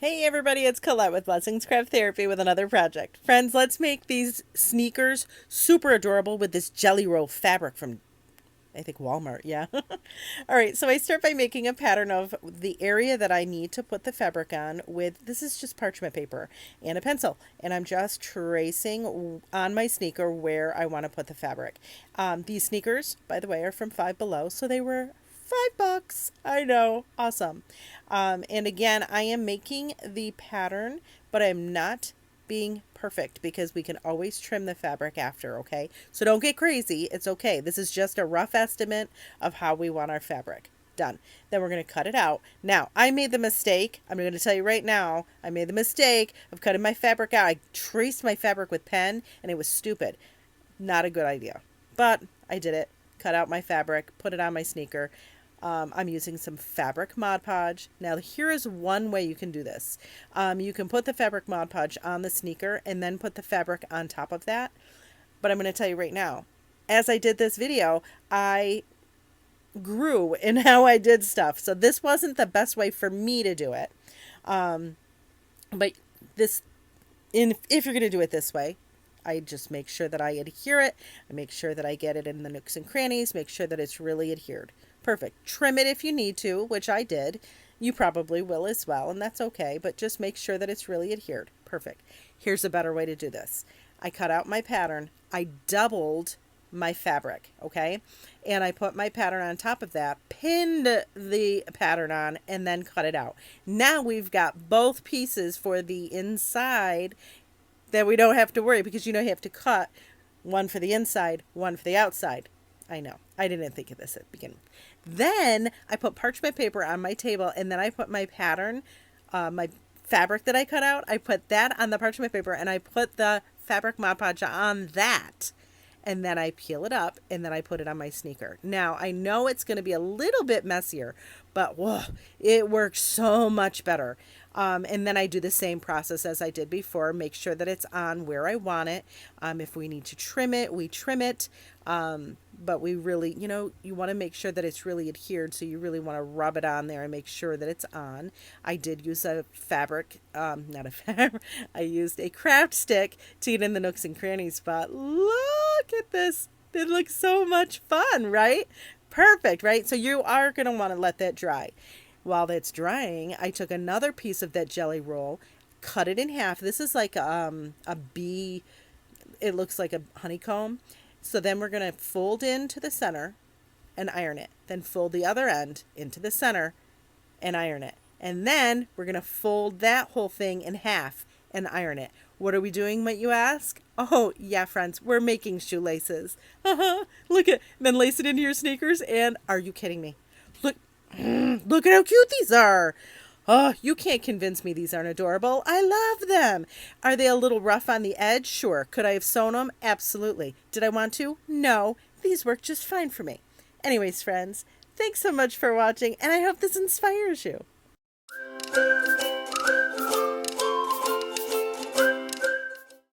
Hey everybody, it's Colette with Blessings Craft Therapy with another project. Friends, let's make these sneakers super adorable with this jelly roll fabric from, I think, Walmart. Yeah. All right, so I start by making a pattern of the area that I need to put the fabric on with, this is just parchment paper and a pencil. And I'm just tracing on my sneaker where I want to put the fabric. These sneakers, by the way, are from Five Below, so they were $5. I know, awesome. And again, I am making the pattern, but I'm not being perfect because we can always trim the fabric after, okay? So don't get crazy. It's okay. This is just a rough estimate of how we want our fabric. Done. Then we're going to cut it out. Now, I made the mistake. I'm going to tell you right now, I made the mistake of cutting my fabric out. I traced my fabric with pen and it was stupid. Not a good idea. But I did it. Cut out my fabric, put it on my sneaker. I'm using some fabric Mod Podge. Now here is one way you can do this. You can put the fabric Mod Podge on the sneaker and then put the fabric on top of that. But I'm going to tell you right now, as I did this video, I grew in how I did stuff. So this wasn't the best way for me to do it. But if you're going to do it this way, I just make sure that I adhere it. I make sure that I get it in the nooks and crannies, make sure that it's really adhered. Perfect. Trim it if you need to, which I did. You probably will as well, and that's okay, but just make sure that it's really adhered. Perfect. Here's a better way to do this. I cut out my pattern. I doubled my fabric, okay? And I put my pattern on top of that, pinned the pattern on, and then cut it out. Now we've got both pieces for the inside that we don't have to worry because you have to cut one for the inside, one for the outside. I know. I didn't think of this at the beginning. Then I put parchment paper on my table and then I put my pattern, my fabric that I cut out, I put that on the parchment paper and I put the fabric Mod Podge on that. And then I peel it up and then I put it on my sneaker. Now, I know it's going to be a little bit messier, but whoa, it works so much better. And then I do the same process as I did before, make sure that it's on where I want it. If we need to trim it, we trim it. But we really, you want to make sure that it's really adhered. So you really want to rub it on there and make sure that it's on. I did use a fabric, not a fabric, I used a craft stick to get in the nooks and crannies, but look at this. It looks so much fun, right? Perfect, right? So you are going to want to let that dry. While that's drying, I took another piece of that jelly roll, cut it in half. This is like a bee. It looks like a honeycomb. So then we're going to fold into the center and iron it. Then fold the other end into the center and iron it. And then we're going to fold that whole thing in half and iron it. What are we doing, might you ask? Oh, yeah, friends, we're making shoelaces. Look at, then lace it into your sneakers. And are you kidding me? Look at how cute these are. Oh, you can't convince me these aren't adorable. I love them. Are they a little rough on the edge? Sure. Could I have sewn them? Absolutely. Did I want to? No. These work just fine for me. Anyways, friends, thanks so much for watching, and I hope this inspires you.